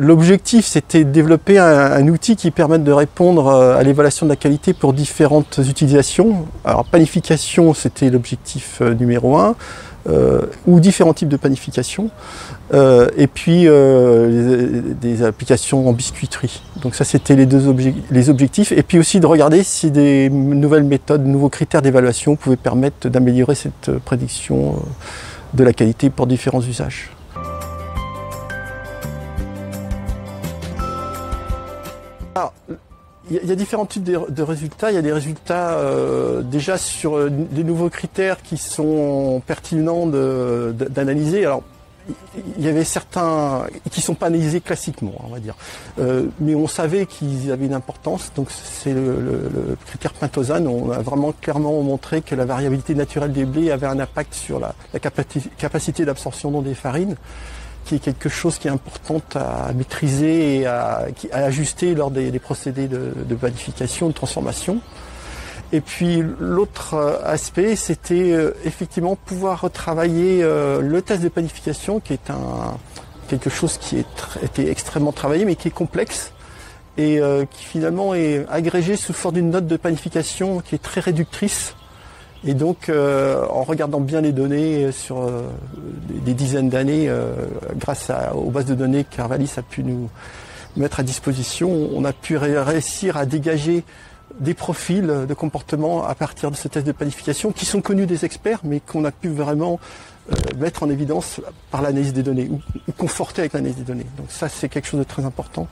L'objectif, c'était de développer un outil qui permette de répondre à l'évaluation de la qualité pour différentes utilisations. Alors, panification, c'était l'objectif numéro 1, ou différents types de panification, et puis des applications en biscuiterie. Donc ça, c'était les objectifs, et puis aussi de regarder si des nouvelles méthodes, nouveaux critères d'évaluation pouvaient permettre d'améliorer cette prédiction de la qualité pour différents usages. Alors, il y a différents types de résultats. Il y a des résultats déjà sur des nouveaux critères qui sont pertinents d'analyser. Alors, il y avait certains qui ne sont pas analysés classiquement, on va dire. Mais on savait qu'ils avaient une importance. Donc, c'est le critère pentosane. On a vraiment clairement montré que la variabilité naturelle des blés avait un impact sur la capacité d'absorption d'eau des farines, qui est quelque chose qui est important à maîtriser et à ajuster lors des procédés de panification, de transformation. Et puis l'autre aspect, c'était effectivement pouvoir retravailler le test de panification, qui est quelque chose qui était extrêmement travaillé, mais qui est complexe et qui finalement est agrégé sous forme d'une note de panification qui est très réductrice. Et donc, en regardant bien les données sur des dizaines d'années, grâce aux bases de données qu'Arvalis a pu nous mettre à disposition, on a pu réussir à dégager des profils de comportement à partir de ce test de panification qui sont connus des experts, mais qu'on a pu vraiment mettre en évidence par l'analyse des données ou conforter avec l'analyse des données. Donc ça, c'est quelque chose de très important.